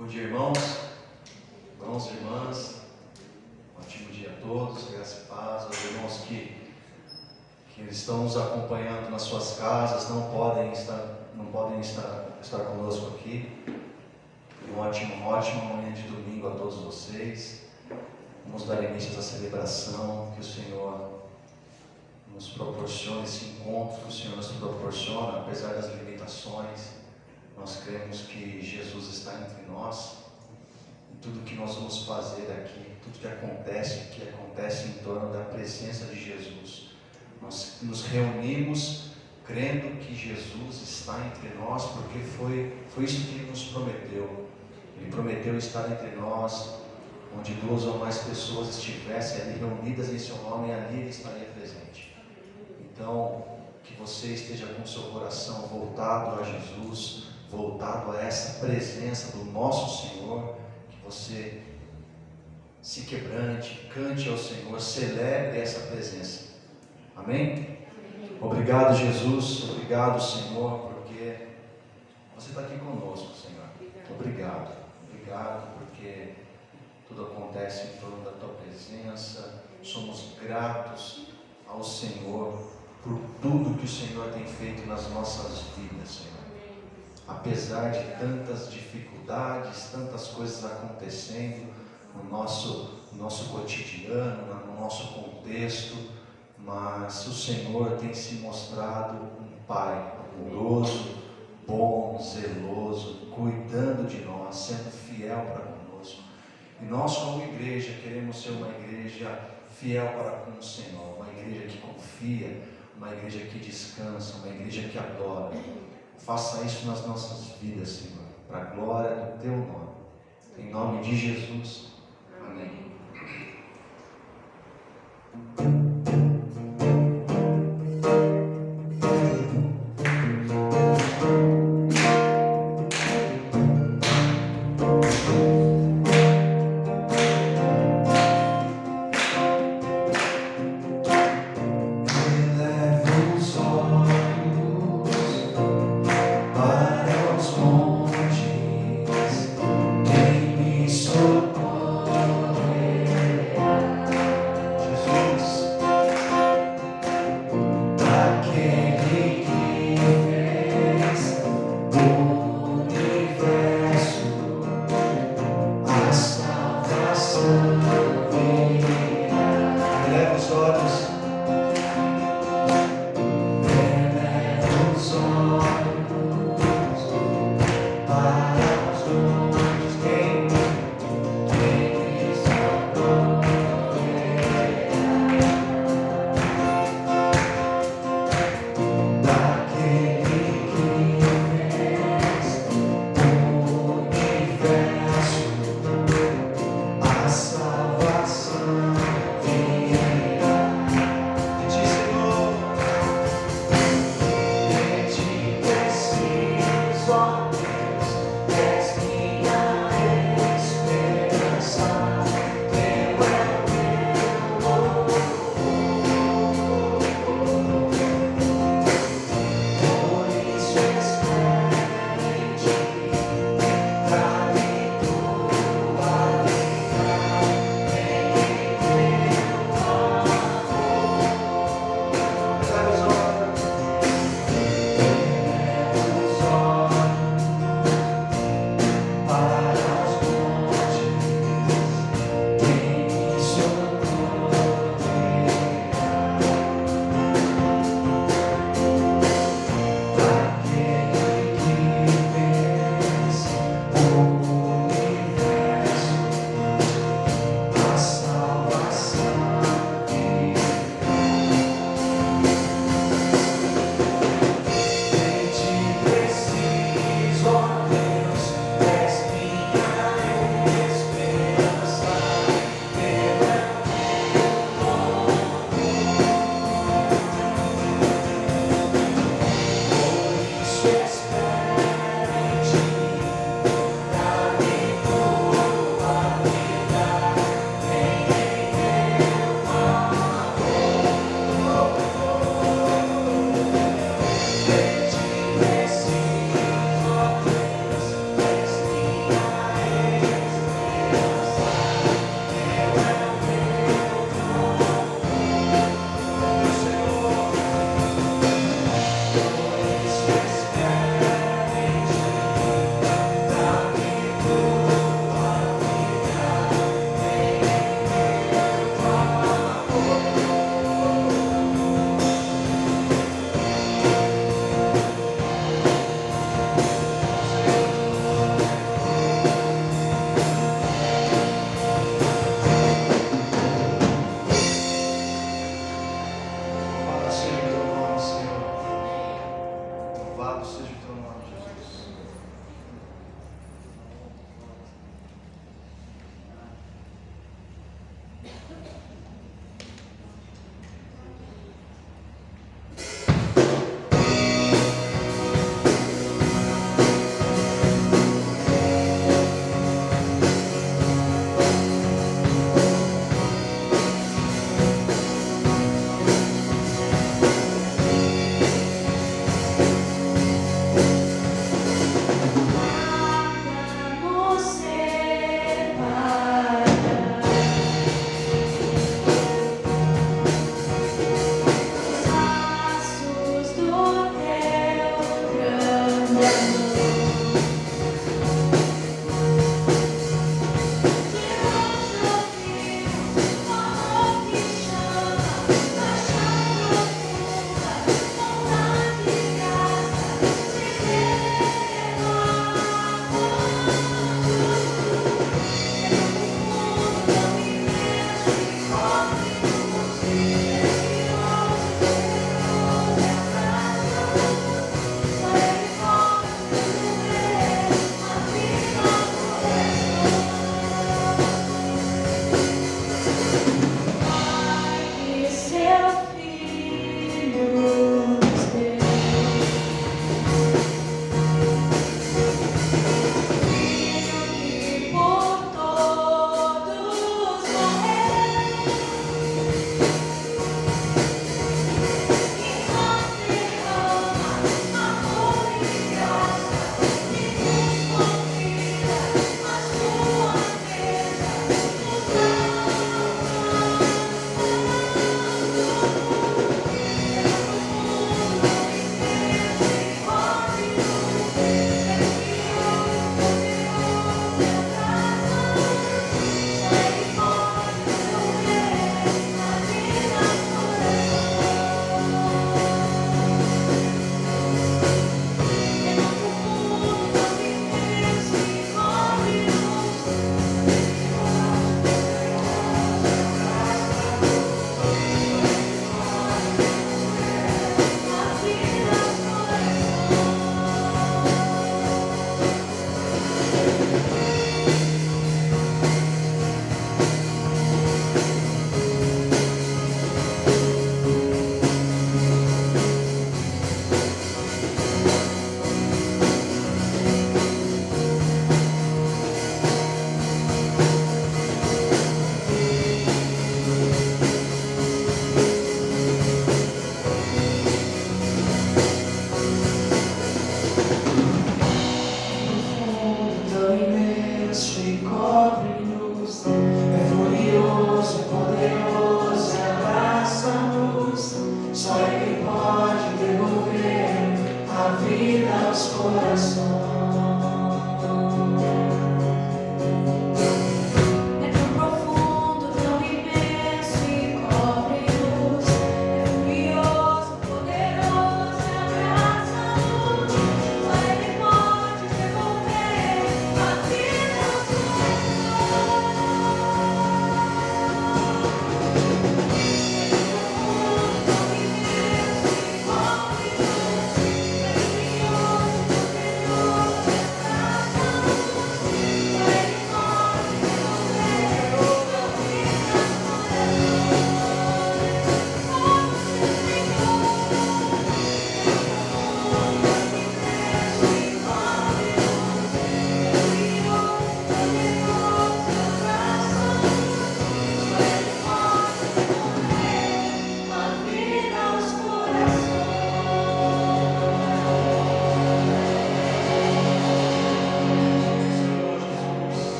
Bom dia, irmãos e irmãs. Ótimo dia a todos, graça e paz. Aos irmãos que estão nos acompanhando nas suas casas, não podem estar conosco aqui. Uma ótima manhã de domingo a todos vocês. Vamos dar início à celebração, que o Senhor nos proporciona esse encontro, que o Senhor nos proporciona, apesar das limitações. Nós cremos que Jesus está entre nós, e tudo que nós vamos fazer aqui, tudo que acontece em torno da presença de Jesus. Nós nos reunimos crendo que Jesus está entre nós, porque foi isso que Ele nos prometeu. Ele prometeu estar entre nós, onde 2 ou mais pessoas estivessem ali reunidas em seu nome, e ali Ele estaria presente. Então, que você esteja com o seu coração voltado a Jesus, voltado a essa presença do nosso Senhor, que você se quebrante, cante ao Senhor, celebre essa presença. Amém? Obrigado, Jesus, obrigado, Senhor, porque você está aqui conosco, Senhor. Obrigado porque tudo acontece em torno da tua presença. Somos gratos ao Senhor por tudo que o Senhor tem feito nas nossas vidas, Senhor. Apesar de tantas dificuldades, tantas coisas acontecendo no nosso cotidiano, no nosso contexto, mas o Senhor tem se mostrado um Pai amoroso, bom, zeloso, cuidando de nós, sendo fiel para conosco. E nós, como igreja, queremos ser uma igreja fiel para com o Senhor, uma igreja que confia, uma igreja que descansa, uma igreja que adora. Faça isso nas nossas vidas, Senhor, para a glória do Teu nome. Em nome de Jesus. Amém. Jesus.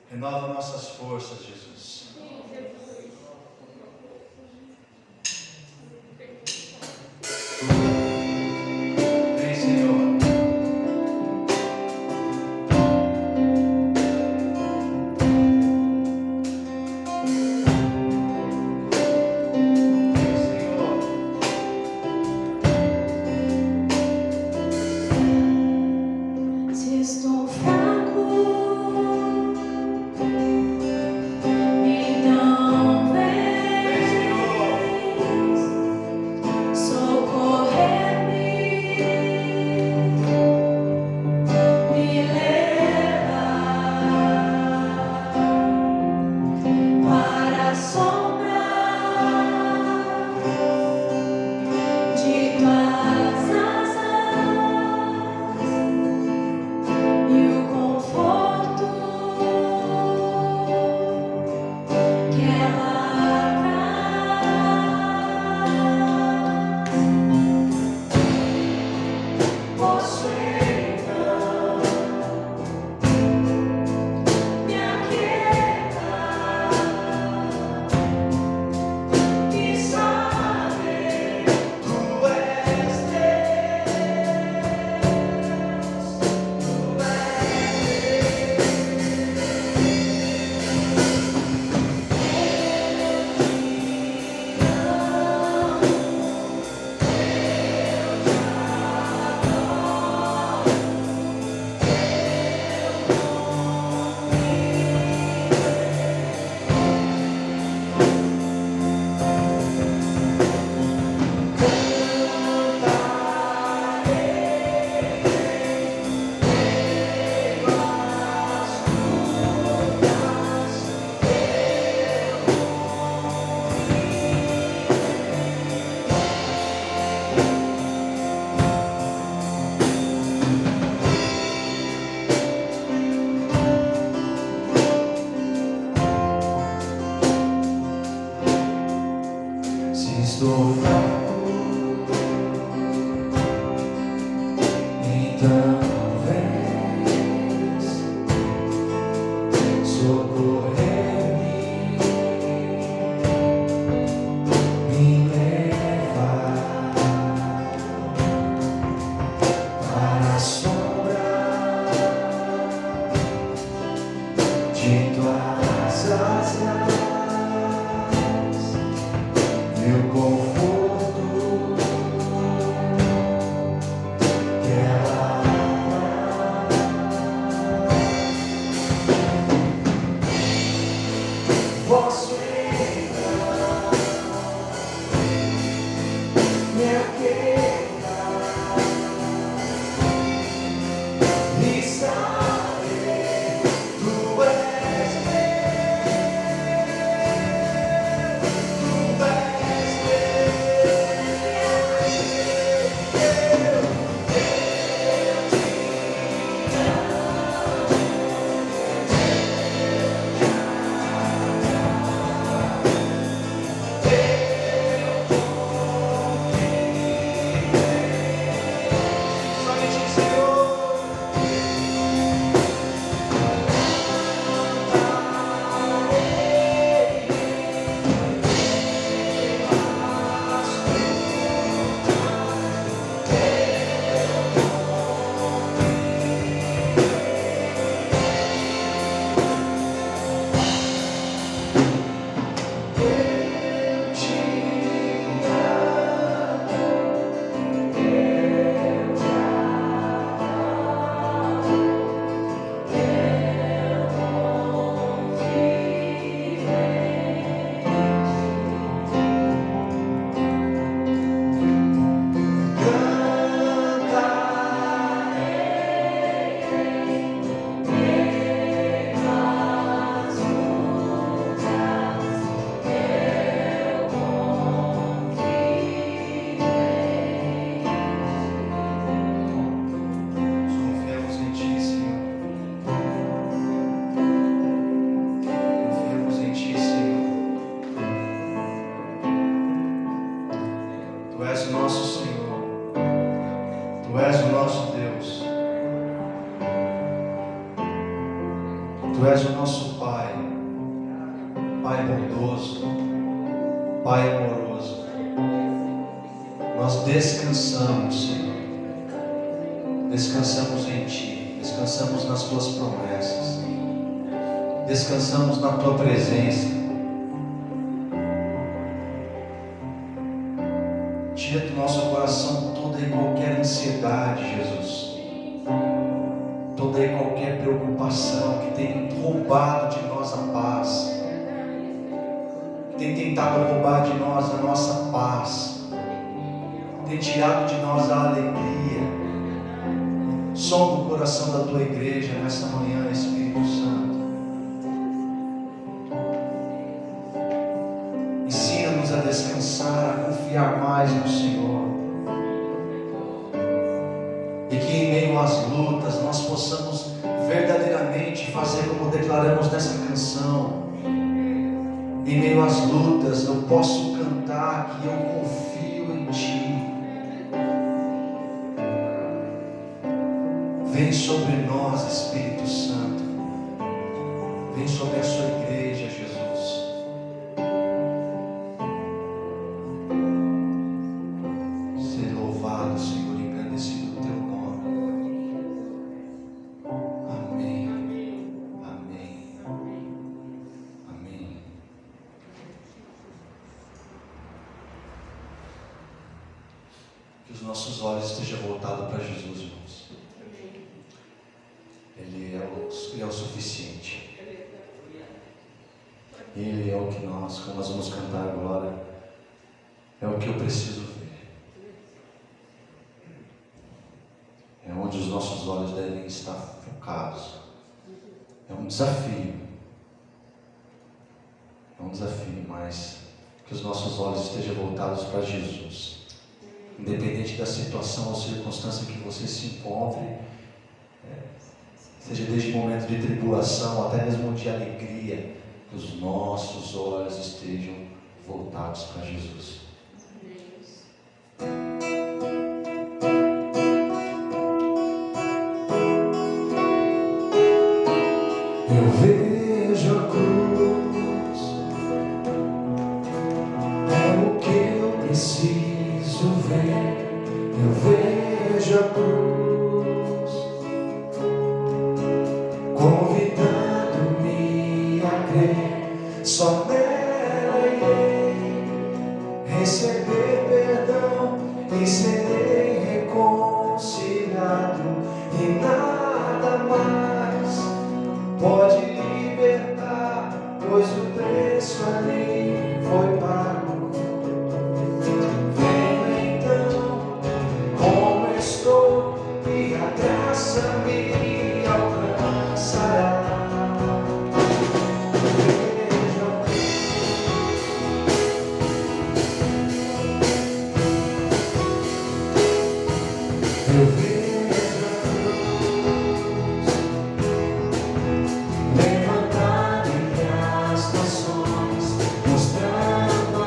Renova nossas forças, Jesus. Vem, Senhor. Se estou fraco, então vem socorrer-me, me leva para a sombra de tuas asas e o conforto que ela traz. Posso então me aquietar e saber tu és Deus, tu se estou fraco, então vens socorrer-me, me levar para a sombra de tuas asas. Meu conforto que ela posso então me aquietar e saber tu és Deus. Tu és o nosso Pai, Pai bondoso, Pai amoroso. Nós descansamos, Senhor. Descansamos em Ti, descansamos nas Tuas promessas, descansamos na Tua presença. Tira do nosso coração toda e qualquer ansiedade, Jesus, toda e qualquer preocupação que tem roubado de nós a paz, que tem tentado roubar de nós a nossa paz, tem tirado de nós a alegria. Sonda o coração da Tua igreja nessa manhã, Espírito Santo. Ensina-nos a descansar, a confiar mais no Senhor. E que em meio às lutas nós possamos verdadeiramente fazer como declaramos nessa canção. Em meio às lutas eu posso cantar que eu confio em Ti. Vem sobre nós, Espírito Santo. Vem sobre a Sua igreja, Jesus. Ser louvado, Senhor, engrandecido o Teu nome. Amém. Amém. Amém. Que os nossos olhos estejam voltados para Jesus, irmãos. Ele é o suficiente. Ele é o que nós, como nós vamos cantar agora, é o que eu preciso ver. É onde os nossos olhos devem estar focados. É um desafio. É um desafio, mas que os nossos olhos estejam voltados para Jesus. Independente da situação ou circunstância que você se encontre, seja desde momento de tribulação, até mesmo de alegria, que os nossos olhos estejam voltados para Jesus. Eu vejo a cruz, é o que eu preciso ver. Eu vejo a cruz, convidando-me a crer. Só nela irei receber perdão e serei reconciliado, e nada mais pode libertar, pois o preço ali foi pago. Venho então como estou, e a graça me alcançará. Eu vejo a cruz levantada entre as nações, mostrando a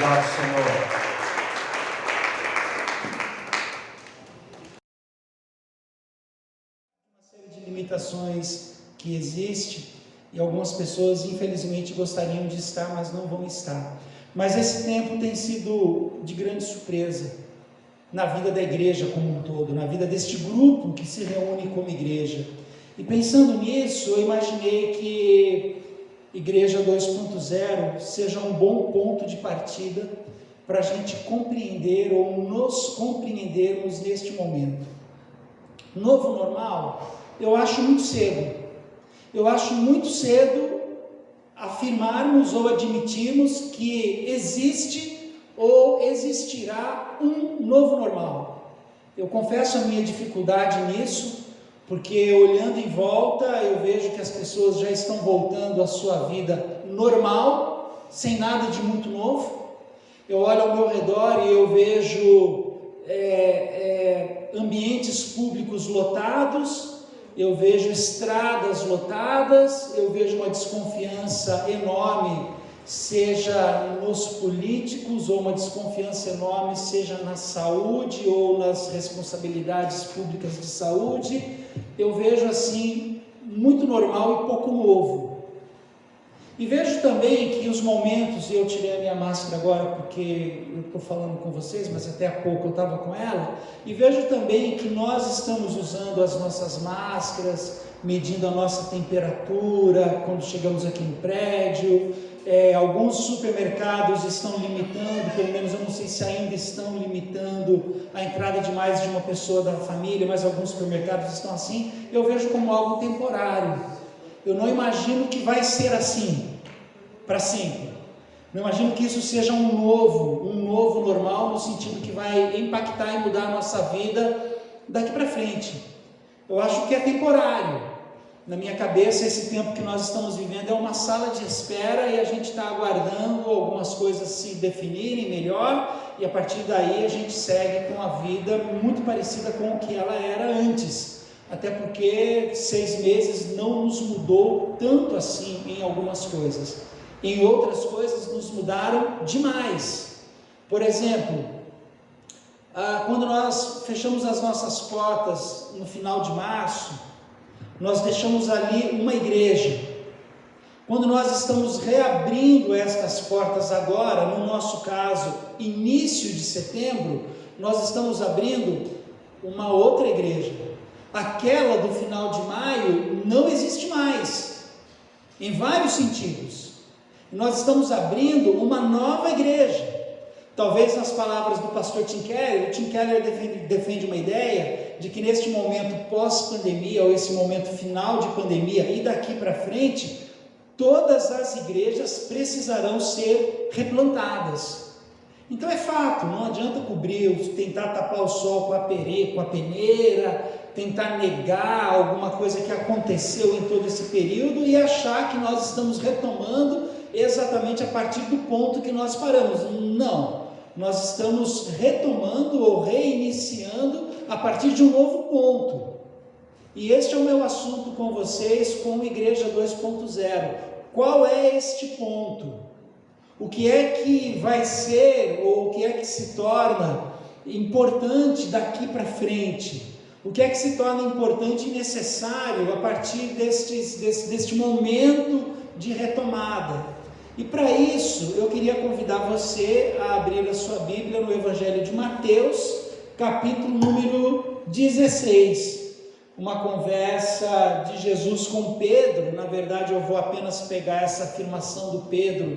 Obrigado, Senhor. Uma série de limitações que existe e algumas pessoas infelizmente gostariam de estar, mas não vão estar. Mas esse tempo tem sido de grande surpresa na vida da igreja como um todo, na vida deste grupo que se reúne como igreja. E pensando nisso, eu imaginei que Igreja 2.0 seja um bom ponto de partida para a gente compreender ou nos compreendermos neste momento. Novo normal, eu acho muito cedo. Eu acho muito cedo afirmarmos ou admitirmos que existe ou existirá um novo normal. Eu confesso a minha dificuldade nisso, porque olhando em volta eu vejo que as pessoas já estão voltando à sua vida normal, sem nada de muito novo. Eu olho ao meu redor e eu vejo ambientes públicos lotados, eu vejo estradas lotadas, eu vejo uma desconfiança enorme, seja nos políticos, ou uma desconfiança enorme, seja na saúde ou nas responsabilidades públicas de saúde. Eu vejo assim, muito normal e pouco novo. E vejo também que os momentos, eu tirei a minha máscara agora porque eu estou falando com vocês, mas até há pouco eu estava com ela, e vejo também que nós estamos usando as nossas máscaras, medindo a nossa temperatura quando chegamos aqui no prédio. Alguns supermercados estão limitando, pelo menos eu não sei se ainda estão limitando a entrada de mais de uma pessoa da família, mas alguns supermercados estão assim. Eu vejo como algo temporário. Eu não imagino que vai ser assim para sempre. Não imagino que isso seja um novo normal, no sentido que vai impactar e mudar a nossa vida daqui para frente. Eu acho que é temporário. Na minha cabeça, esse tempo que nós estamos vivendo é uma sala de espera e a gente está aguardando algumas coisas se definirem melhor, e a partir daí a gente segue com a vida muito parecida com o que ela era antes. Até porque 6 meses não nos mudou tanto assim em algumas coisas. Em outras coisas nos mudaram demais. Por exemplo, quando nós fechamos as nossas portas no final de março, nós deixamos ali uma igreja. Quando nós estamos reabrindo estas portas agora, no nosso caso, início de setembro, nós estamos abrindo uma outra igreja. Aquela do final de maio não existe mais, em vários sentidos. Nós estamos abrindo uma nova igreja. Talvez nas palavras do pastor Tim Keller, o Tim Keller defende uma ideia de que neste momento pós-pandemia, ou esse momento final de pandemia e daqui para frente, todas as igrejas precisarão ser replantadas. Então é fato, não adianta cobrir, tentar tapar o sol com a peneira, tentar negar alguma coisa que aconteceu em todo esse período e achar que nós estamos retomando exatamente a partir do ponto que nós paramos. Não, nós estamos retomando ou reiniciando a partir de um novo ponto. E este é o meu assunto com vocês, com Igreja 2.0. Qual é este ponto? O que é que vai ser, ou o que é que se torna importante daqui para frente? O que é que se torna importante e necessário a partir deste momento de retomada? E para isso, eu queria convidar você a abrir a sua Bíblia no Evangelho de Mateus, capítulo número 16. Uma conversa de Jesus com Pedro. Na verdade, eu vou apenas pegar essa afirmação do Pedro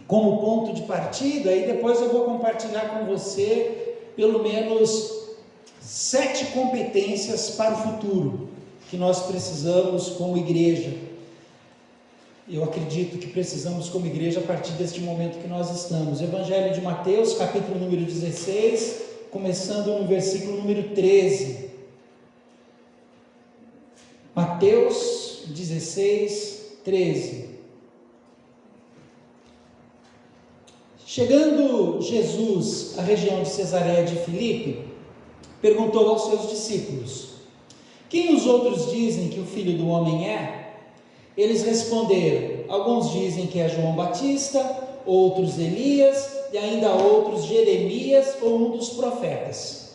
como ponto de partida, e depois eu vou compartilhar com você pelo menos 7 competências para o futuro que nós precisamos como igreja. Eu acredito que precisamos como igreja a partir deste momento que nós estamos. Evangelho de Mateus, capítulo número 16, começando no versículo número 13. Mateus 16, 13. Chegando Jesus à região de Cesareia de Filipe, perguntou aos seus discípulos: quem os outros dizem que o Filho do Homem é? Eles responderam: alguns dizem que é João Batista, outros Elias e ainda outros Jeremias ou um dos profetas.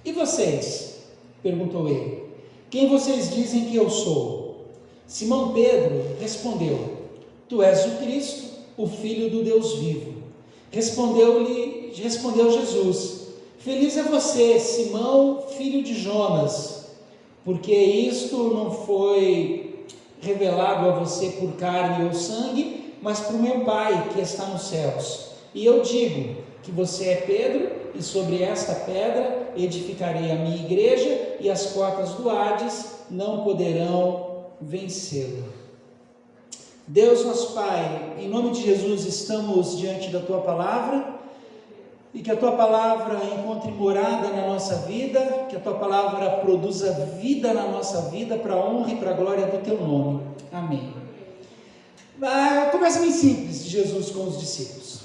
E vocês? Perguntou ele. Quem vocês dizem que eu sou? Simão Pedro respondeu: Tu és o Cristo, o Filho do Deus vivo. Respondeu Jesus: Feliz é você, Simão, filho de Jonas, porque isto não foi revelado a você por carne ou sangue, mas por meu Pai que está nos céus. E eu digo que você é Pedro, e sobre esta pedra edificarei a minha igreja, e as portas do Hades não poderão vencê-la. Deus nosso Pai, em nome de Jesus estamos diante da Tua Palavra, e que a Tua Palavra encontre morada na nossa vida, que a Tua Palavra produza vida na nossa vida, para a honra e para a glória do Teu nome. Amém. Começa bem simples de Jesus com os discípulos.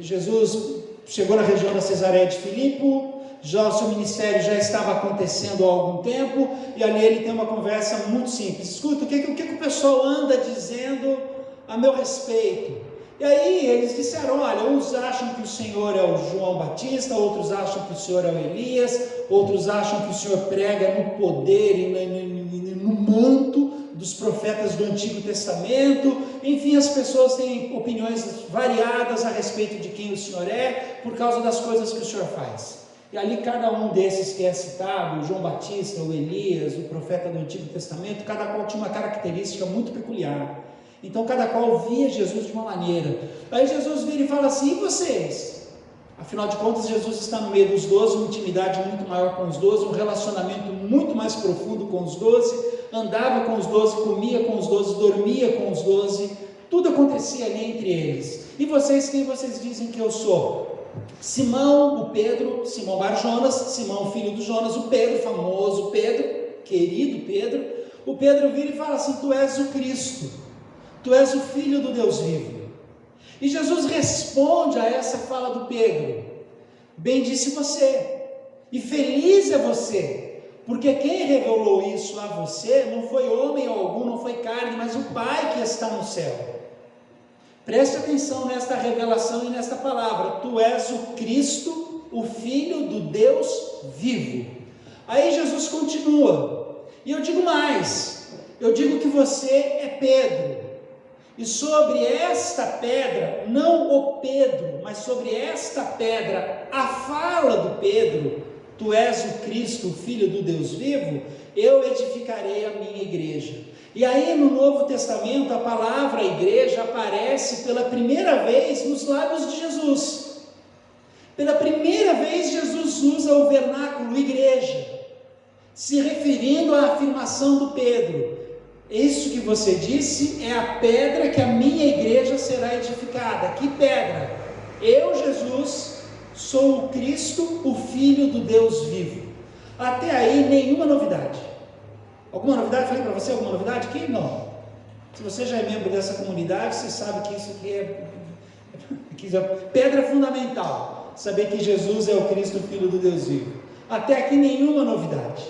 Jesus chegou na região da Cesareia de Filipe, já o seu ministério já estava acontecendo há algum tempo, e ali ele tem uma conversa muito simples. Escuta, o que o pessoal anda dizendo a meu respeito? E aí eles disseram: olha, uns acham que o Senhor é o João Batista, outros acham que o Senhor é o Elias, outros acham que o Senhor prega no poder e no manto dos profetas do Antigo Testamento. Enfim, as pessoas têm opiniões variadas a respeito de quem o Senhor é, por causa das coisas que o Senhor faz. E ali cada um desses que é citado, o João Batista, o Elias, o profeta do Antigo Testamento, cada qual tinha uma característica muito peculiar. Então cada qual via Jesus de uma maneira. Aí Jesus vira e fala assim: e vocês? Afinal de contas, Jesus está no meio dos 12, uma intimidade muito maior com os 12, um relacionamento muito mais profundo com os 12, andava com os 12, comia com os 12, dormia com os 12, tudo acontecia ali entre eles. E vocês, quem vocês dizem que eu sou? Simão, o Pedro, Simão Bar Jonas, Simão filho do Jonas, o Pedro, famoso Pedro, querido Pedro. O Pedro vira e fala assim: tu és o Cristo, tu és o Filho do Deus vivo. E Jesus responde a essa fala do Pedro: bem disse você, e feliz é você, porque quem revelou isso a você não foi homem algum, não foi carne, mas o Pai que está no céu. Preste atenção nesta revelação e nesta palavra: tu és o Cristo, o Filho do Deus vivo. Aí Jesus continua, e eu digo mais, eu digo que você é Pedro, e sobre esta pedra, não o Pedro, mas sobre esta pedra, a fala do Pedro, tu és o Cristo, o Filho do Deus vivo, eu edificarei a minha igreja. E aí no Novo Testamento a palavra igreja aparece pela primeira vez nos lábios de Jesus. Pela primeira vez Jesus usa o vernáculo igreja, se referindo à afirmação do Pedro: isso que você disse é a pedra que a minha igreja será edificada. Que pedra? Eu, Jesus, sou o Cristo, o Filho do Deus vivo. Até aí nenhuma novidade. Alguma novidade? Falei para você alguma novidade aqui? Não. Se você já é membro dessa comunidade, você sabe que isso aqui é pedra fundamental. Saber que Jesus é o Cristo, o Filho do Deus vivo. Até aqui nenhuma novidade.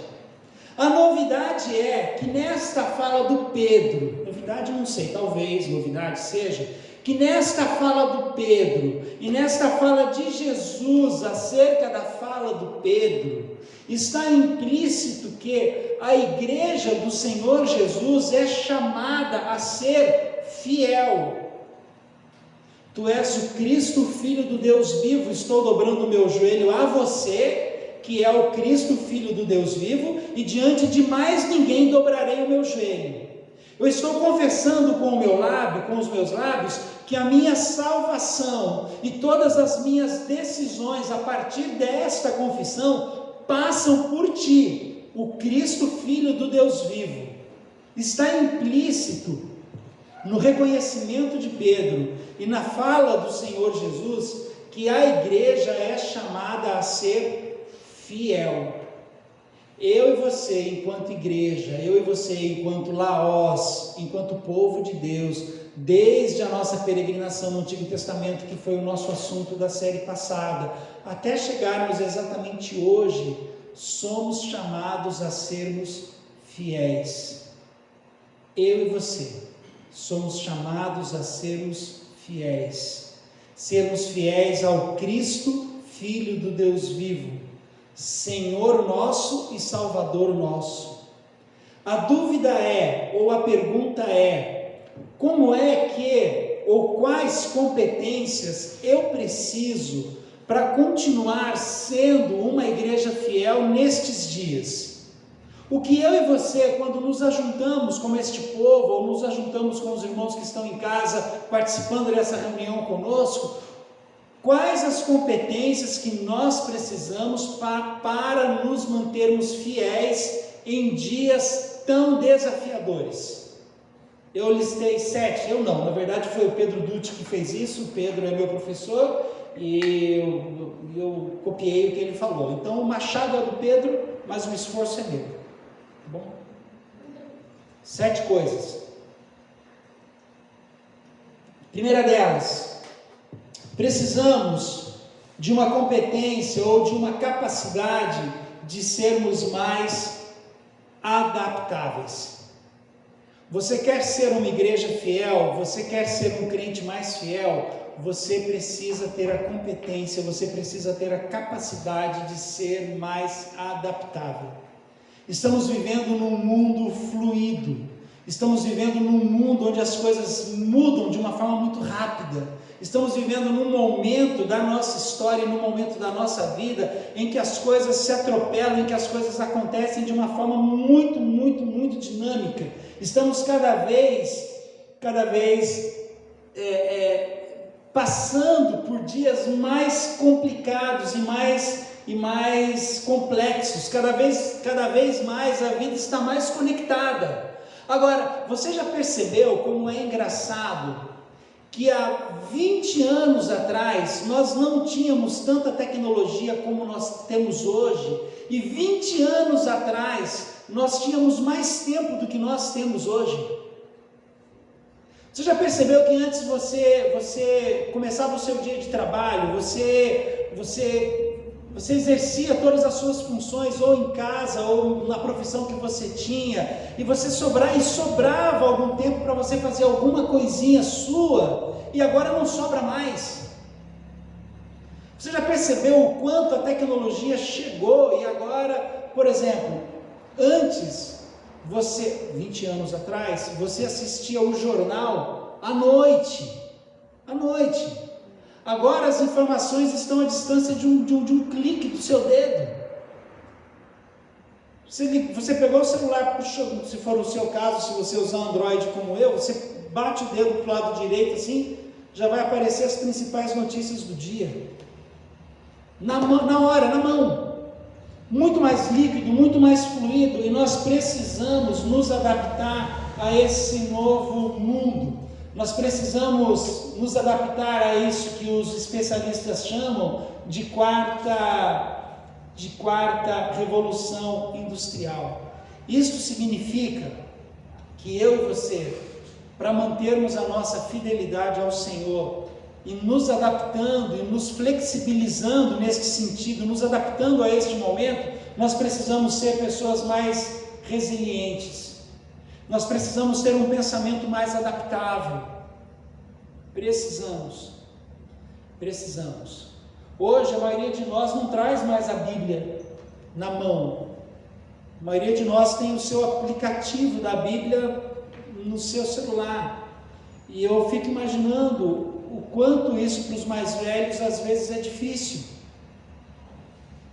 A novidade é que nesta fala do Pedro, novidade não sei, talvez novidade seja, que nesta fala do Pedro e nesta fala de Jesus acerca da fala do Pedro, está implícito que a igreja do Senhor Jesus é chamada a ser fiel. Tu és o Cristo, Filho do Deus vivo, estou dobrando o meu joelho a você, que é o Cristo, Filho do Deus vivo, e diante de mais ninguém dobrarei o meu joelho. Eu estou confessando com o meu lábio, com os meus lábios, que a minha salvação e todas as minhas decisões a partir desta confissão passam por ti, o Cristo, Filho do Deus vivo. Está implícito no reconhecimento de Pedro e na fala do Senhor Jesus que a igreja é chamada a ser fiel. Eu e você, enquanto igreja, eu e você, enquanto laós, enquanto povo de Deus, desde a nossa peregrinação no Antigo Testamento, que foi o nosso assunto da série passada, até chegarmos exatamente hoje, somos chamados a sermos fiéis. Eu e você somos chamados a sermos fiéis. sermos fiéis ao Cristo, Filho do Deus vivo, Senhor nosso e Salvador nosso. A dúvida é, ou a pergunta é, como é que, ou quais competências eu preciso para continuar sendo uma igreja fiel nestes dias? O que eu e você, quando nos ajuntamos como este povo, ou nos ajuntamos com os irmãos que estão em casa, participando dessa reunião conosco, quais as competências que nós precisamos para nos mantermos fiéis em dias tão desafiadores? Eu listei 7, eu não, na verdade foi o Pedro Dutti que fez isso. O Pedro é meu professor e eu copiei o que ele falou. Então o machado é do Pedro, mas o esforço é meu. Bom, 7 coisas. Primeira delas, precisamos de uma competência ou de uma capacidade de sermos mais adaptáveis. Você quer ser uma igreja fiel? Você quer ser um crente mais fiel? Você precisa ter a competência, você precisa ter a capacidade de ser mais adaptável. Estamos vivendo num mundo fluido, estamos vivendo num mundo onde as coisas mudam de uma forma muito rápida, estamos vivendo num momento da nossa história, num momento da nossa vida, em que as coisas se atropelam, em que as coisas acontecem de uma forma muito dinâmica. Estamos cada vez passando por dias mais complicados e mais complexos, cada vez mais a vida está mais conectada. Agora, você já percebeu como é engraçado que há 20 anos atrás nós não tínhamos tanta tecnologia como nós temos hoje, e 20 anos atrás nós tínhamos mais tempo do que nós temos hoje? Você já percebeu que antes você começava o seu dia de trabalho, você exercia todas as suas funções, ou em casa, ou na profissão que você tinha, e sobrava algum tempo para você fazer alguma coisinha sua, e agora não sobra mais. Você já percebeu o quanto a tecnologia chegou, e agora, por exemplo, antes, 20 anos atrás, você assistia o jornal à noite. Agora as informações estão à distância de um clique do seu dedo. Você pegou o celular, puxou, se for o seu caso, se você usar Android como eu, você bate o dedo para o lado direito assim, já vai aparecer as principais notícias do dia. Na mão. Muito mais líquido, muito mais fluido, e nós precisamos nos adaptar a esse novo mundo. Nós precisamos nos adaptar a isso que os especialistas chamam de quarta revolução industrial. Isto significa que eu e você, para mantermos a nossa fidelidade ao Senhor, e nos adaptando e nos flexibilizando nesse sentido, nos adaptando a este momento, nós precisamos ser pessoas mais resilientes. Nós precisamos ter um pensamento mais adaptável. Precisamos. Hoje a maioria de nós não traz mais a Bíblia na mão. A maioria de nós tem o seu aplicativo da Bíblia no seu celular. E eu fico imaginando o quanto isso para os mais velhos às vezes é difícil.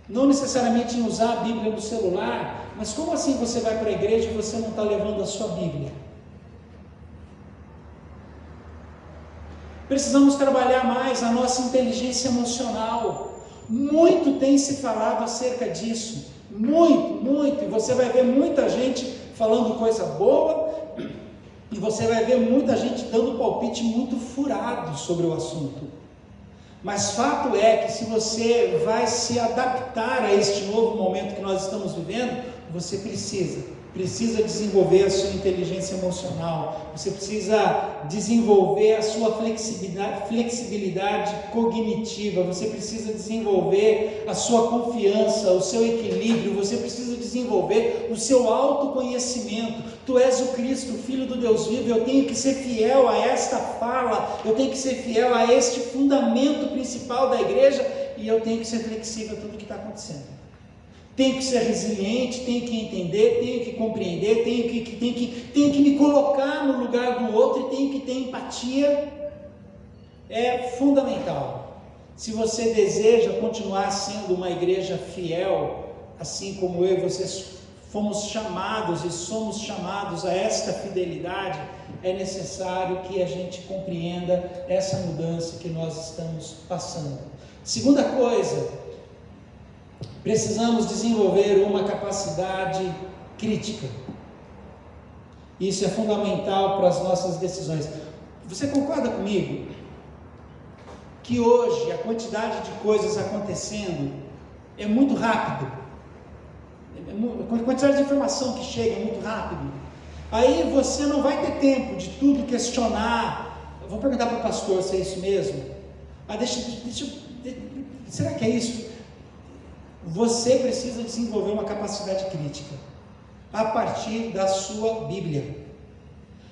Não necessariamente em usar a Bíblia no celular, mas como assim você vai para a igreja e você não está levando a sua Bíblia? Precisamos trabalhar mais a nossa inteligência emocional. Muito tem se falado acerca disso. Muito. E você vai ver muita gente falando coisa boa, e você vai ver muita gente dando palpite muito furado sobre o assunto. Mas fato é que se você vai se adaptar a este novo momento que nós estamos vivendo, você precisa desenvolver a sua inteligência emocional, você precisa desenvolver a sua flexibilidade cognitiva, você precisa desenvolver a sua confiança, o seu equilíbrio, você precisa desenvolver o seu autoconhecimento. Tu és o Cristo, o Filho do Deus vivo. Eu tenho que ser fiel a esta fala, eu tenho que ser fiel a este fundamento principal da igreja, e eu tenho que ser flexível a tudo que está acontecendo. Tenho que ser resiliente, tenho que entender, tenho que compreender, tenho que me colocar no lugar do outro e tenho que ter empatia. É fundamental. Se você deseja continuar sendo uma igreja fiel, assim como eu e vocês fomos chamados e somos chamados a esta fidelidade, é necessário que a gente compreenda essa mudança que nós estamos passando. Segunda coisa, precisamos desenvolver uma capacidade crítica. Isso é fundamental para as nossas decisões. Você concorda comigo que hoje a quantidade de coisas acontecendo é muito rápido? A quantidade de informação que chega é muito rápido. Aí você não vai ter tempo de tudo questionar. Eu vou perguntar para o pastor se é isso mesmo. Será que é isso? Você precisa desenvolver uma capacidade crítica a partir da sua Bíblia,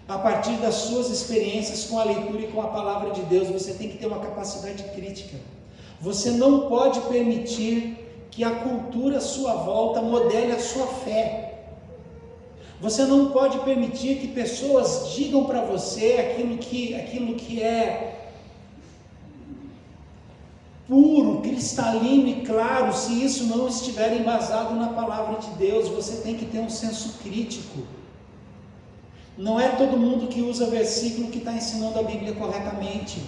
a partir das suas experiências com a leitura e com a palavra de Deus. Você tem que ter uma capacidade crítica. Você não pode permitir que a cultura à sua volta modele a sua fé. Você não pode permitir que pessoas digam para você aquilo que é puro, cristalino e claro, se isso não estiver embasado na palavra de Deus. Você tem que ter um senso crítico. Não é todo mundo que usa versículo que está ensinando a Bíblia corretamente.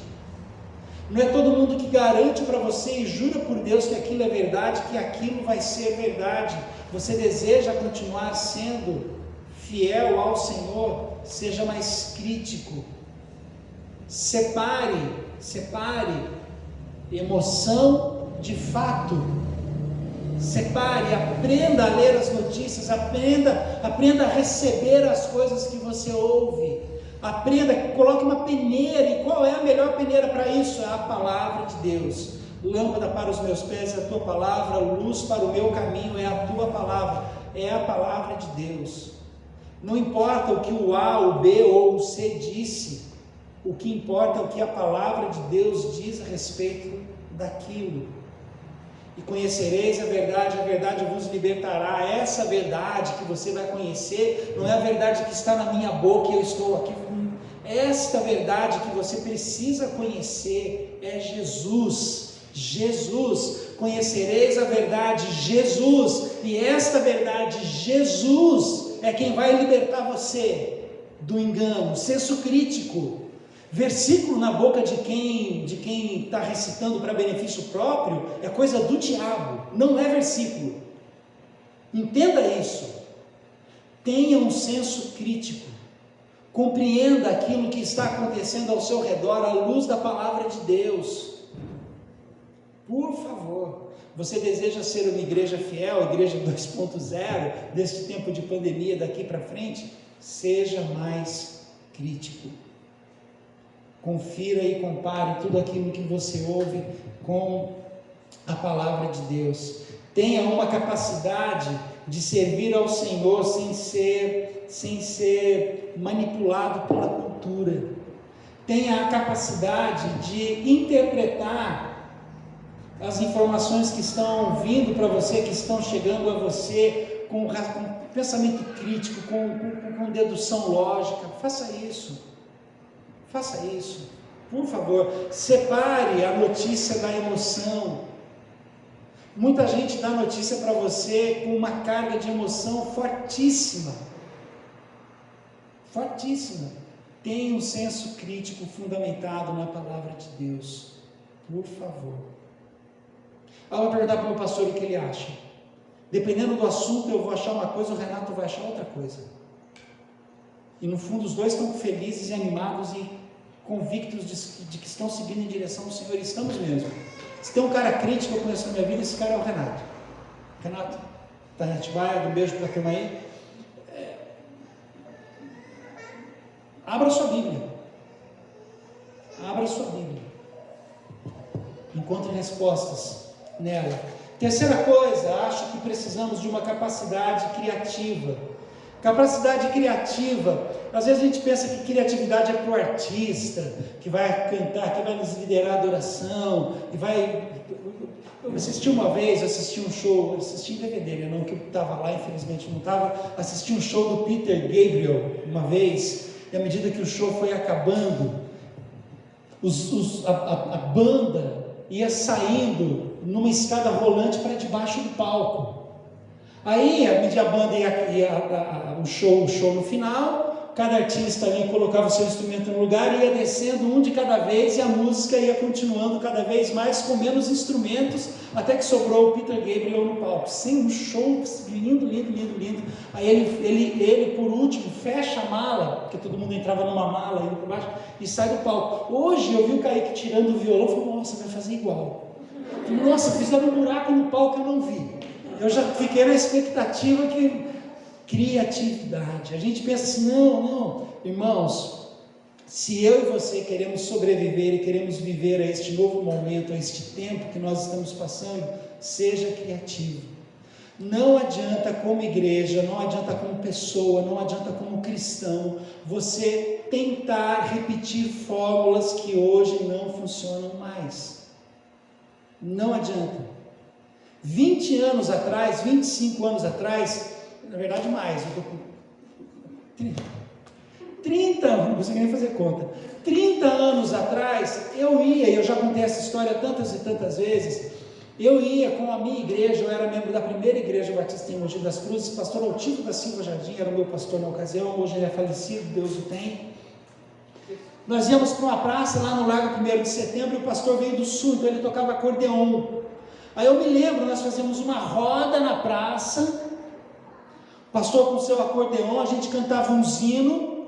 Não é todo mundo que garante para você e jura por Deus que aquilo é verdade, que aquilo vai ser verdade. Você deseja continuar sendo fiel ao Senhor? Seja mais crítico. Separe emoção de fato. Separe, aprenda a ler as notícias, aprenda a receber as coisas que você ouve. Aprenda, coloque uma peneira. E qual é a melhor peneira para isso? É a palavra de Deus. Lâmpada para os meus pés é a tua palavra, luz para o meu caminho é a tua palavra. É a palavra de Deus. Não importa o que o A, o B ou o C disse, o que importa é o que a palavra de Deus diz a respeito daquilo. E conhecereis a verdade vos libertará. Essa verdade que você vai conhecer não é a verdade que está na minha boca e eu estou aqui. Esta verdade que você precisa conhecer é Jesus. Jesus, conhecereis a verdade, Jesus, e esta verdade, Jesus, é quem vai libertar você do engano. Senso crítico. Versículo na boca de quem está recitando para benefício próprio é coisa do diabo, não é versículo. Entenda isso. Tenha um senso crítico. Compreenda aquilo que está acontecendo ao seu redor à luz da palavra de Deus. Por favor, você deseja ser uma igreja fiel, igreja 2.0, deste tempo de pandemia daqui para frente? Seja mais crítico. Confira e compare tudo aquilo que você ouve com a palavra de Deus. Tenha uma capacidade de servir ao Senhor sem ser manipulado pela cultura. Tenha a capacidade de interpretar as informações que estão vindo para você, que estão chegando a você, com pensamento crítico, com dedução lógica. Faça isso. Faça isso, por favor. Separe a notícia da emoção. Muita gente dá notícia para você com uma carga de emoção fortíssima. Fortíssima. Tenha um senso crítico fundamentado na palavra de Deus. Por favor. Eu vou perguntar para o meu pastor o que ele acha. Dependendo do assunto, eu vou achar uma coisa, o Renato vai achar outra coisa. E no fundo os dois estão felizes e animados e convictos de que estão seguindo em direção ao Senhor. E estamos mesmo. Se tem um cara crítico que eu conheço na minha vida, esse cara é o Renato. Renato, tá na Atibaia, um beijo para a turma aí. Abra sua Bíblia. Abra sua Bíblia. Encontre respostas nela. Terceira coisa, acho que precisamos de uma capacidade criativa. Capacidade criativa. Às vezes a gente pensa que criatividade é para o artista, que vai cantar, que vai nos liderar a adoração, e vai... Eu assisti uma vez, assisti um show, assisti em DVD, né? Não que eu estava lá, infelizmente não estava, assisti um show do Peter Gabriel uma vez, e à medida que o show foi acabando, a banda ia saindo numa escada rolante para debaixo do palco. Aí, à medida que a banda ia o show no final, cada artista ali colocava o seu instrumento no lugar e ia descendo um de cada vez, e a música ia continuando cada vez mais com menos instrumentos, até que sobrou o Peter Gabriel no palco. Sim, um show lindo, lindo, lindo, lindo. Aí ele por último fecha a mala, porque todo mundo entrava numa mala indo por baixo, e sai do palco. Hoje eu vi o Kaique tirando o violão e falei, nossa, vai fazer igual. Nossa, fizeram um buraco no palco que eu não vi. Eu já fiquei na expectativa que... Criatividade. A gente pensa assim, não, irmãos, se eu e você queremos sobreviver e queremos viver a este novo momento, a este tempo que nós estamos passando, seja criativo. Não adianta como igreja, não adianta como pessoa, não adianta como cristão, você tentar repetir fórmulas que hoje não funcionam mais. Não adianta. 20 anos atrás, 25 anos atrás, na verdade mais, eu estou com 30, não consegui nem fazer conta, 30 anos atrás, eu já contei essa história tantas e tantas vezes, eu ia com a minha igreja, eu era membro da primeira igreja batista em Mogi das Cruzes, pastor Altivo da Silva Jardim, era o meu pastor na ocasião, hoje ele é falecido, Deus o tem. Nós íamos para uma praça lá no Largo 1º de Setembro, e o pastor veio do sul, então ele tocava acordeon. Aí eu me lembro, nós fazíamos uma roda na praça, o pastor com o seu acordeon, a gente cantava um hino,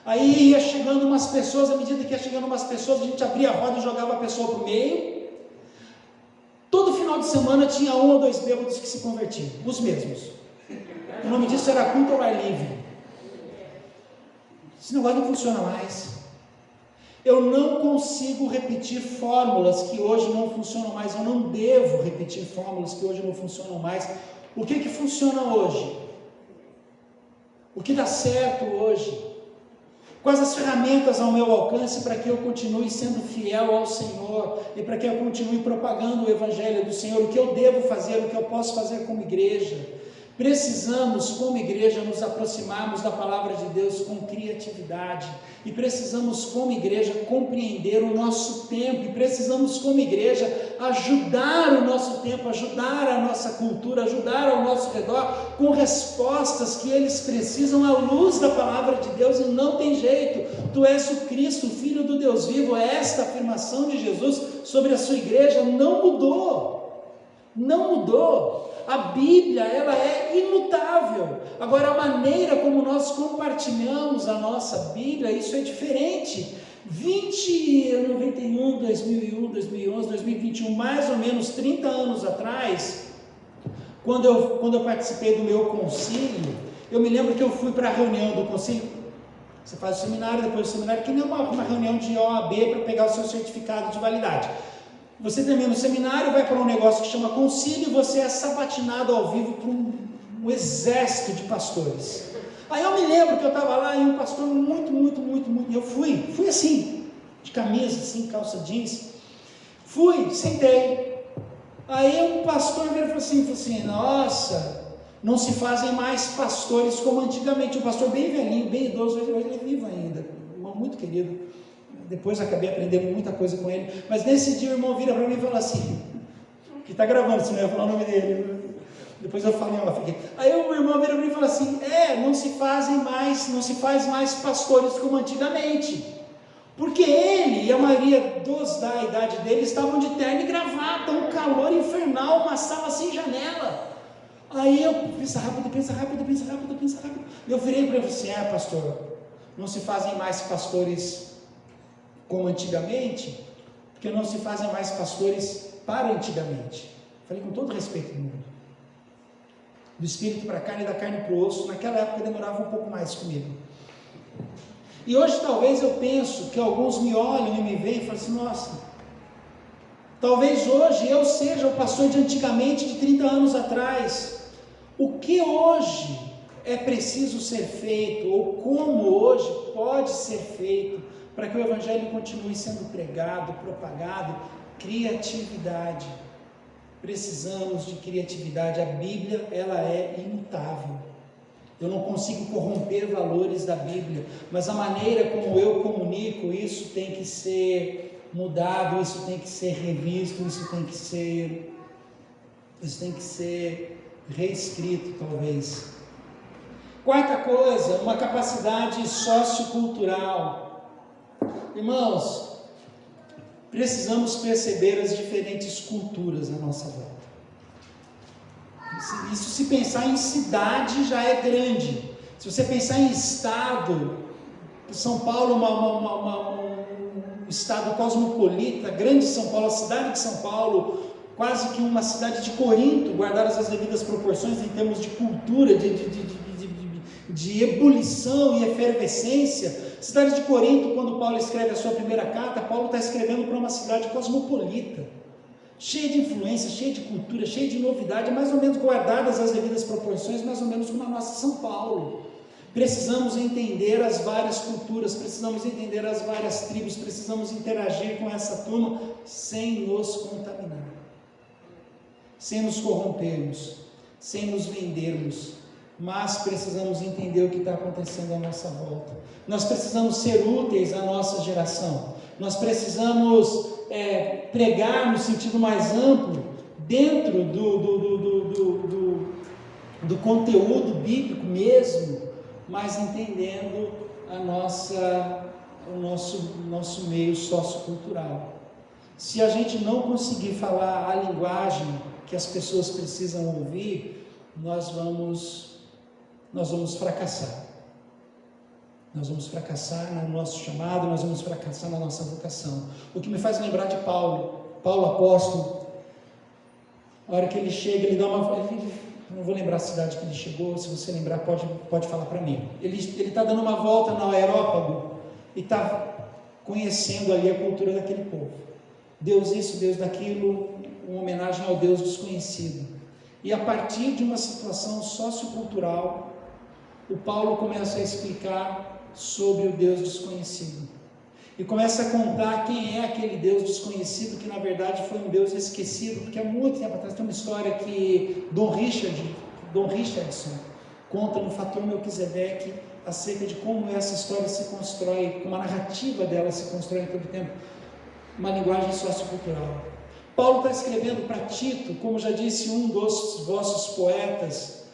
aí ia chegando umas pessoas, à medida que ia chegando umas pessoas, a gente abria a roda e jogava a pessoa para o meio. Todo final de semana tinha 1 ou 2 bêbados que se convertiam, os mesmos. O nome disso era culto ao ar livre. Esse negócio não funciona mais. Eu não consigo repetir fórmulas que hoje não funcionam mais, eu não devo repetir fórmulas que hoje não funcionam mais. O que funciona hoje? O que dá certo hoje? Quais as ferramentas ao meu alcance para que eu continue sendo fiel ao Senhor e para que eu continue propagando o Evangelho do Senhor? O que eu devo fazer, o que eu posso fazer como igreja? Precisamos, como igreja, nos aproximarmos da palavra de Deus com criatividade, e precisamos, como igreja, compreender o nosso tempo, e precisamos, como igreja, ajudar o nosso tempo, ajudar a nossa cultura, ajudar ao nosso redor com respostas que eles precisam à luz da palavra de Deus. E não tem jeito, tu és o Cristo, o Filho do Deus vivo. Esta afirmação de Jesus sobre a sua igreja não mudou, não mudou. A Bíblia, ela é imutável. Agora, a maneira como nós compartilhamos a nossa Bíblia, isso é diferente. 91, 2001, 2011, 2021, mais ou menos 30 anos atrás, quando eu participei do meu concílio, eu me lembro que eu fui para a reunião do concílio. Você faz o seminário, depois do seminário, que nem uma reunião de OAB para pegar o seu certificado de validade. Você termina o seminário, vai para um negócio que chama concílio, e você é sabatinado ao vivo por um exército de pastores. Aí eu me lembro que eu estava lá e um pastor muito, eu fui assim, de camisa, assim, calça jeans, sentei. Aí um pastor veio e falou assim, nossa, não se fazem mais pastores como antigamente. Um pastor bem velhinho, bem idoso, hoje ele é vivo ainda, um irmão muito querido. Depois acabei aprendendo muita coisa com ele, mas nesse dia o irmão vira para mim e fala assim, que está gravando, senão eu ia falar o nome dele, depois eu falo em off aqui. Aí o irmão vira para mim e fala assim, não se faz mais pastores como antigamente, porque ele e a maioria da idade dele estavam de terno e gravata, um calor infernal, uma sala sem janela. Aí eu pensa rápido, eu virei para ele e falei assim, pastor, não se fazem mais pastores como antigamente, porque não se fazem mais pastores para antigamente. Falei com todo respeito do mundo. Do espírito para a carne e da carne para o osso. Naquela época demorava um pouco mais comigo. E hoje talvez eu penso que alguns me olham e me veem e falam assim, nossa, talvez hoje eu seja o pastor de antigamente, de 30 anos atrás. O que hoje é preciso ser feito, ou como hoje pode ser feito, para que o Evangelho continue sendo pregado, propagado? Criatividade. Precisamos de criatividade. A Bíblia, ela é imutável. Eu não consigo corromper valores da Bíblia, mas a maneira como eu comunico, isso tem que ser mudado, isso tem que ser revisto, isso tem que ser reescrito, talvez. Quarta coisa, uma capacidade sociocultural. Irmãos, precisamos perceber as diferentes culturas à nossa volta. Isso, se pensar em cidade, já é grande. Se você pensar em estado, São Paulo um estado cosmopolita, grande São Paulo, a cidade de São Paulo, quase que uma cidade de Corinto, guardadas as devidas proporções em termos de cultura, de ebulição e efervescência. Cidade de Corinto, quando Paulo escreve a sua primeira carta, Paulo está escrevendo para uma cidade cosmopolita, cheia de influência, cheia de cultura, cheia de novidade, mais ou menos guardadas as devidas proporções, mais ou menos como a nossa São Paulo. Precisamos entender as várias culturas, precisamos entender as várias tribos, precisamos interagir com essa turma sem nos contaminar, sem nos corrompermos, sem nos vendermos, mas precisamos entender o que está acontecendo à nossa volta. Nós precisamos ser úteis à nossa geração, nós precisamos pregar no sentido mais amplo, dentro do conteúdo bíblico mesmo, mas entendendo o nosso meio sociocultural. Se a gente não conseguir falar a linguagem que as pessoas precisam ouvir, nós vamos fracassar. Nós vamos fracassar no nosso chamado, nós vamos fracassar na nossa vocação. O que me faz lembrar de Paulo apóstolo. A hora que ele chega, ele dá não vou lembrar a cidade que ele chegou, se você lembrar pode falar para mim. Ele está dando uma volta no Aerópago e está conhecendo ali a cultura daquele povo. Deus isso, Deus daquilo, uma homenagem ao Deus desconhecido. E a partir de uma situação sociocultural, o Paulo começa a explicar sobre o Deus desconhecido. E começa a contar quem é aquele Deus desconhecido, que na verdade foi um Deus esquecido, porque há muito tempo atrás tem uma história que Dom Richardson conta no Fator Melquisedeque, acerca de como essa história se constrói, como a narrativa dela se constrói em todo o tempo, uma linguagem sociocultural. Paulo está escrevendo para Tito, como já disse um dos vossos poetas.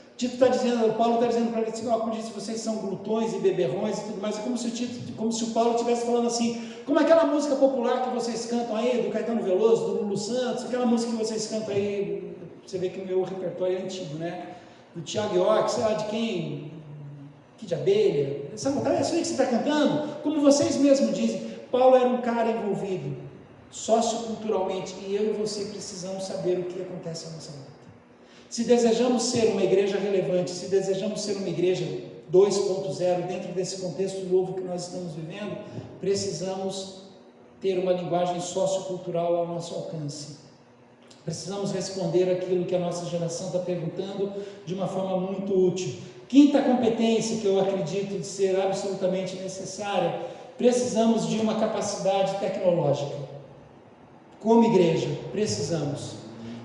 Paulo está dizendo para ele assim, como disse, vocês são glutões e beberrões e tudo mais. É como se o Paulo estivesse falando assim, como aquela música popular que vocês cantam aí, do Caetano Veloso, do Lulu Santos, aquela música que vocês cantam aí, você vê que o meu repertório é antigo, né? Do Thiago York, sei lá de quem, que de abelha, sabe, é isso aí que você está cantando? Como vocês mesmos dizem, Paulo era um cara envolvido socioculturalmente, e eu e você precisamos saber o que acontece à nossa volta. Se desejamos ser uma igreja relevante, se desejamos ser uma igreja 2.0 dentro desse contexto novo que nós estamos vivendo, precisamos ter uma linguagem sociocultural ao nosso alcance. Precisamos responder aquilo que a nossa geração está perguntando de uma forma muito útil. Quinta competência que eu acredito de ser absolutamente necessária, precisamos de uma capacidade tecnológica. Como igreja, precisamos.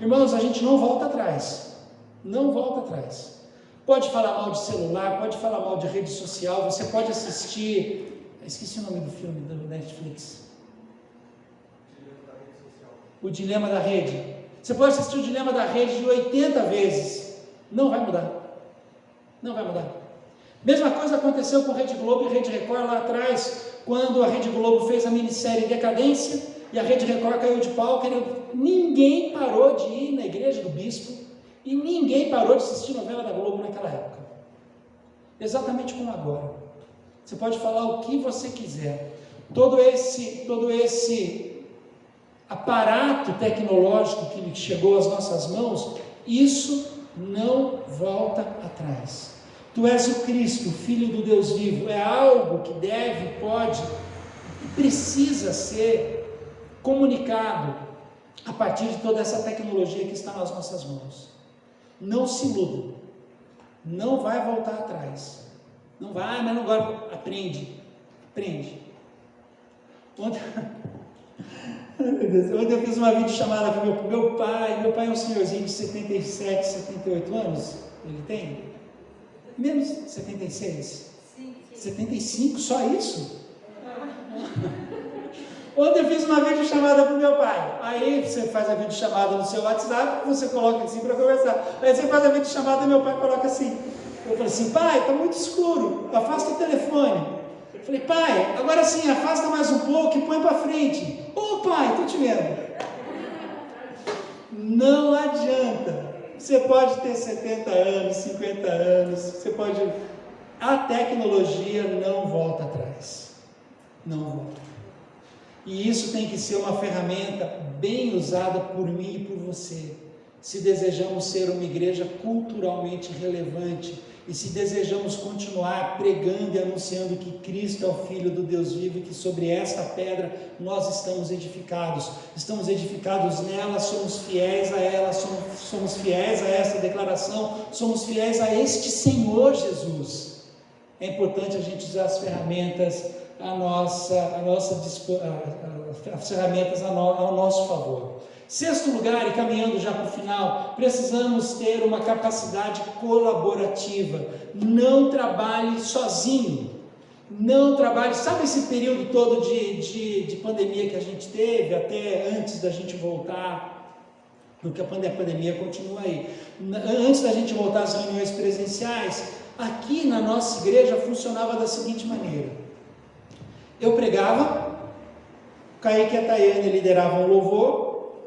Irmãos, a gente não volta atrás. Não volta atrás. Pode falar mal de celular, pode falar mal de rede social, você pode assistir... Esqueci o nome do filme do Netflix. O Dilema da Rede. Você pode assistir o Dilema da Rede de 80 vezes. Não vai mudar. Não vai mudar. Mesma coisa aconteceu com Rede Globo e Rede Record lá atrás, quando a Rede Globo fez a minissérie Decadência e a Rede Record caiu de pau. Ninguém parou de ir na igreja do bispo e ninguém parou de assistir novela da Globo naquela época. Exatamente como agora. Você pode falar o que você quiser. Todo esse aparato tecnológico que chegou às nossas mãos, isso não volta atrás. Tu és o Cristo, Filho do Deus vivo. É algo que deve, pode e precisa ser comunicado a partir de toda essa tecnologia que está nas nossas mãos. Não se iludam. Não vai voltar atrás. Não vai, mas não agora. Aprende. Ontem eu fiz uma videochamada com meu pai. Meu pai é um senhorzinho de 77, 78 anos. Ele tem? Menos 76? 75, só isso? Ontem eu fiz uma videochamada com meu pai. Aí você faz a videochamada no seu WhatsApp, você coloca assim para conversar. Aí você faz a videochamada e meu pai coloca assim. Eu falei assim, pai, está muito escuro, afasta o telefone. Eu falei, pai, agora sim, afasta mais um pouco e põe para frente. Ô pai, estou te vendo. Não adianta. Você pode ter 70 anos, 50 anos, você pode... A tecnologia não volta atrás. Não volta. E isso tem que ser uma ferramenta bem usada por mim e por você. Se desejamos ser uma igreja culturalmente relevante e se desejamos continuar pregando e anunciando que Cristo é o Filho do Deus vivo e que sobre esta pedra nós estamos edificados. Estamos edificados nela, somos fiéis a ela, somos fiéis a essa declaração, somos fiéis a este Senhor Jesus. É importante a gente usar as ferramentas as ferramentas ao nosso favor. Sexto lugar, e caminhando já para o final, precisamos ter uma capacidade colaborativa. Não trabalhe sozinho. Não trabalhe, sabe esse período todo de pandemia que a gente teve, até antes da gente voltar, porque a pandemia continua aí. Antes da gente voltar às reuniões presenciais, aqui na nossa igreja funcionava da seguinte maneira. Eu pregava, o Kaique e a Tayane lideravam o louvor,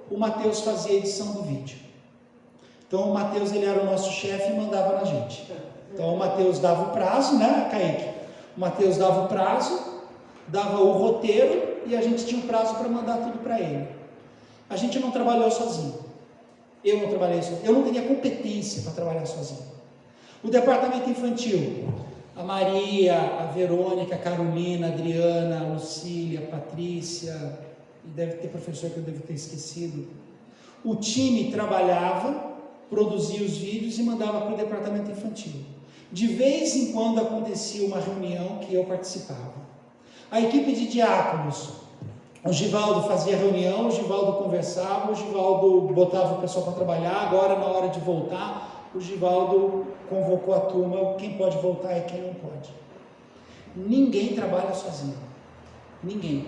o Mateus fazia a edição do vídeo. Então o Mateus, ele era o nosso chefe e mandava na gente. Então o Mateus dava o prazo, né, Kaique? O Mateus dava o prazo, dava o roteiro e a gente tinha um prazo para mandar tudo para ele. A gente não trabalhou sozinho. Eu não trabalhei sozinho. Eu não teria competência para trabalhar sozinho. O departamento infantil, a Maria, a Verônica, a Carolina, a Adriana, a Lucília, a Patrícia, e deve ter professor que eu devo ter esquecido. O time trabalhava, produzia os vídeos e mandava para o departamento infantil. De vez em quando acontecia uma reunião que eu participava. A equipe de diáconos, o Givaldo fazia reunião, o Givaldo conversava, o Givaldo botava o pessoal para trabalhar. Agora, na hora de voltar, o Givaldo convocou a turma, quem pode voltar e quem não pode. Ninguém trabalha sozinho. Ninguém.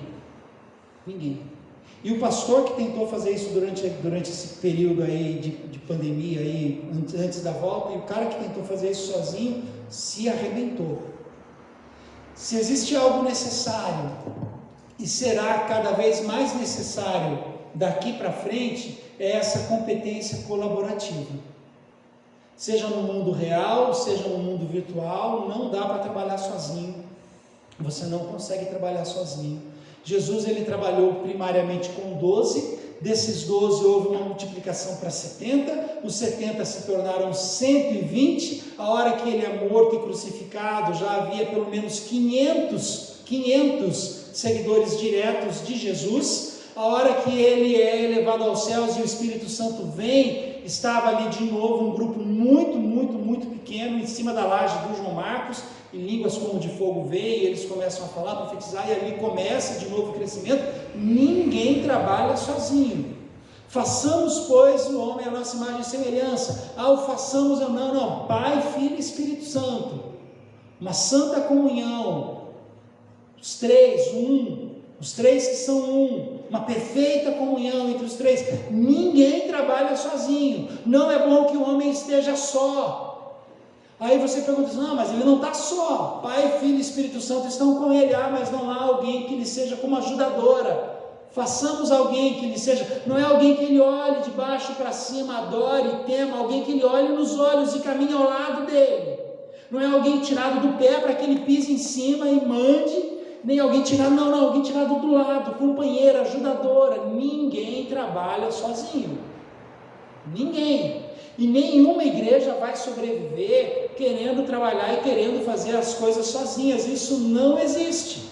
E o pastor que tentou fazer isso durante esse período aí de pandemia, aí, antes da volta, e o cara que tentou fazer isso sozinho, se arrebentou. Se existe algo necessário, e será cada vez mais necessário daqui para frente, é essa competência colaborativa. Seja no mundo real, seja no mundo virtual, não dá para trabalhar sozinho. Você não consegue trabalhar sozinho. Jesus, ele trabalhou primariamente com 12, desses 12 houve uma multiplicação para 70, os 70 se tornaram 120, a hora que ele é morto e crucificado, já havia pelo menos 500 seguidores diretos de Jesus, a hora que ele é elevado aos céus e o Espírito Santo vem, estava ali de novo um grupo muito pequeno, em cima da laje do João Marcos, e línguas como de fogo veio, e eles começam a falar, profetizar, e ali começa de novo o crescimento. Ninguém trabalha sozinho. Façamos, pois, o homem a nossa imagem e semelhança. O façamos, não, Pai, Filho e Espírito Santo, uma santa comunhão, os três que são uma perfeita comunhão entre os três. Ninguém trabalha sozinho. Não é bom que o homem esteja só. Aí você pergunta, não, mas ele não está só, Pai, Filho e Espírito Santo estão com ele, mas não há alguém que lhe seja como ajudadora. Façamos alguém que lhe seja, não é alguém que ele olhe de baixo para cima, adore e tema, alguém que ele olhe nos olhos e caminhe ao lado dele. Não é alguém tirado do pé para que ele pise em cima e mande, nem alguém tirado, alguém tirado do lado, companheira, ajudadora. Ninguém trabalha sozinho. Ninguém. E nenhuma igreja vai sobreviver querendo trabalhar e querendo fazer as coisas sozinhas. Isso não existe.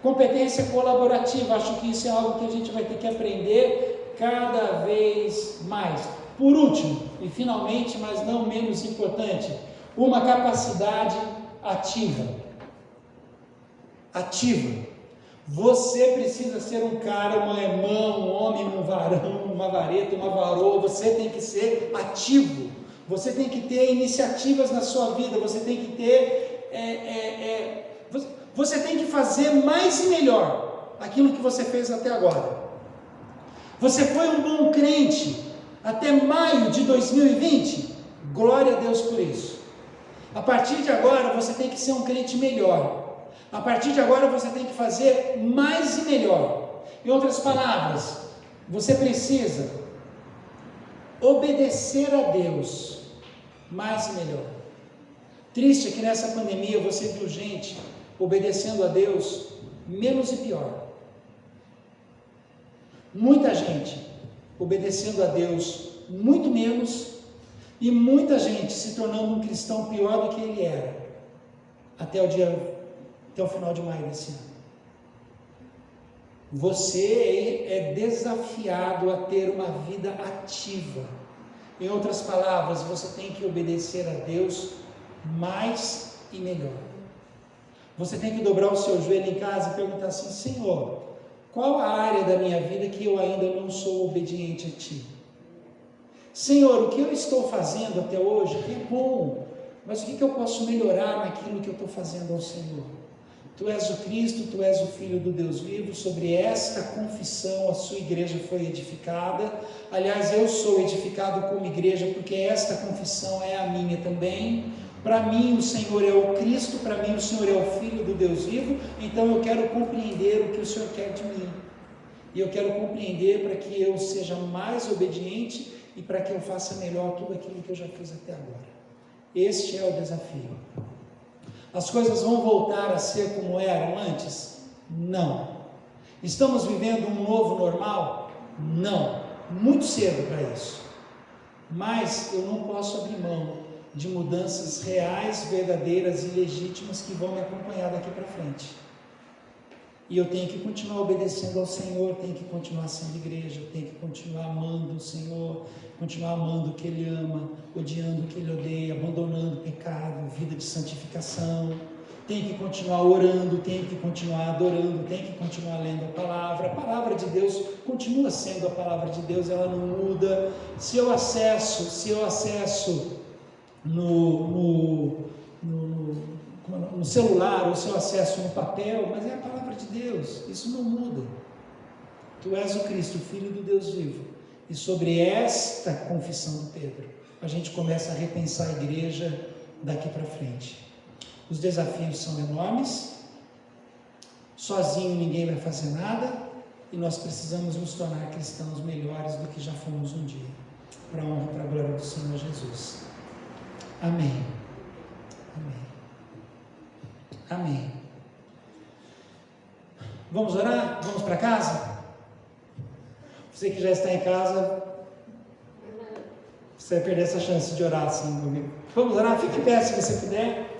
Competência colaborativa, acho que isso é algo que a gente vai ter que aprender cada vez mais. Por último, e finalmente, mas não menos importante, uma capacidade ativa. Você precisa ser um cara, uma irmã, um homem, um varão, uma vareta, uma varoa. Você tem que ser ativo. Você tem que ter iniciativas na sua vida. Você tem que ter... você tem que fazer mais e melhor aquilo que você fez até agora. Você foi um bom crente até maio de 2020? Glória a Deus por isso. A partir de agora você tem que ser um crente melhor. A partir de agora você tem que fazer mais e melhor. Em outras palavras, você precisa obedecer a Deus mais e melhor. Triste é que nessa pandemia você viu gente obedecendo a Deus menos e pior. Muita gente obedecendo a Deus muito menos e muita gente se tornando um cristão pior do que ele era até o final de maio desse ano. Você é desafiado a ter uma vida ativa. Em outras palavras, você tem que obedecer a Deus mais e melhor. Você tem que dobrar o seu joelho em casa e perguntar assim: Senhor, qual a área da minha vida que eu ainda não sou obediente a Ti? Senhor, o que eu estou fazendo até hoje é bom, mas o que eu posso melhorar naquilo que eu estou fazendo ao Senhor? Tu és o Cristo, Tu és o Filho do Deus vivo. Sobre esta confissão a sua igreja foi edificada. Aliás, eu sou edificado como igreja porque esta confissão é a minha também. Para mim o Senhor é o Cristo, para mim o Senhor é o Filho do Deus vivo. Então eu quero compreender o que o Senhor quer de mim. E eu quero compreender para que eu seja mais obediente e para que eu faça melhor tudo aquilo que eu já fiz até agora. Este é o desafio. As coisas vão voltar a ser como eram antes? Não. Estamos vivendo um novo normal? Não. Muito cedo para isso. Mas eu não posso abrir mão de mudanças reais, verdadeiras e legítimas que vão me acompanhar daqui para frente. E eu tenho que continuar obedecendo ao Senhor, tenho que continuar sendo igreja, tenho que continuar amando o Senhor, continuar amando o que Ele ama, odiando o que Ele odeia, abandonando o pecado, vida de santificação. Tenho que continuar orando, tenho que continuar adorando, tenho que continuar lendo a palavra de Deus continua sendo a palavra de Deus, ela não muda. Se eu acesso no celular, ou se eu acesso no papel, mas é a palavra de Deus, isso não muda. Tu és o Cristo, o Filho do Deus vivo. E sobre esta confissão do Pedro, a gente começa a repensar a igreja daqui para frente. Os desafios são enormes, sozinho ninguém vai fazer nada, e nós precisamos nos tornar cristãos melhores do que já fomos um dia, para a honra e para a glória do Senhor Jesus. Amém. Amém. Amém. Vamos orar? Vamos para casa? Você que já está em casa, você vai perder essa chance de orar assim comigo. Vamos orar? Fique em pé se você puder.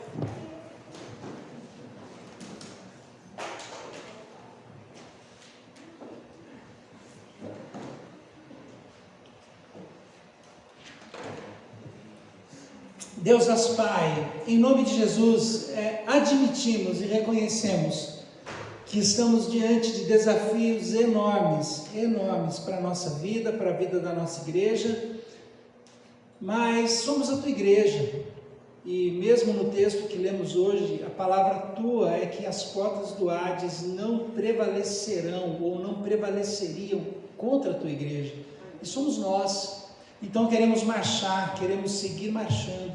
Deus nosso Pai, em nome de Jesus, admitimos e reconhecemos que estamos diante de desafios enormes para a nossa vida, para a vida da nossa igreja, mas somos a Tua igreja, e mesmo no texto que lemos hoje, a palavra Tua é que as portas do Hades não prevalecerão ou não prevaleceriam contra a Tua igreja, e somos nós. Então queremos marchar, queremos seguir marchando,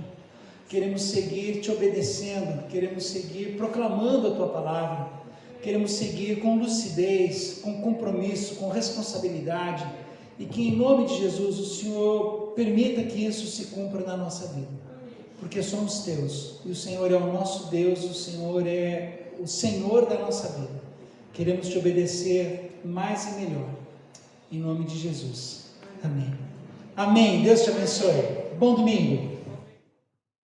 queremos seguir Te obedecendo, queremos seguir proclamando a Tua palavra, queremos seguir com lucidez, com compromisso, com responsabilidade, e que em nome de Jesus o Senhor permita que isso se cumpra na nossa vida, porque somos Teus, e o Senhor é o nosso Deus, o Senhor é o Senhor da nossa vida. Queremos Te obedecer mais e melhor, em nome de Jesus. Amém. Amém. Deus te abençoe. Bom domingo.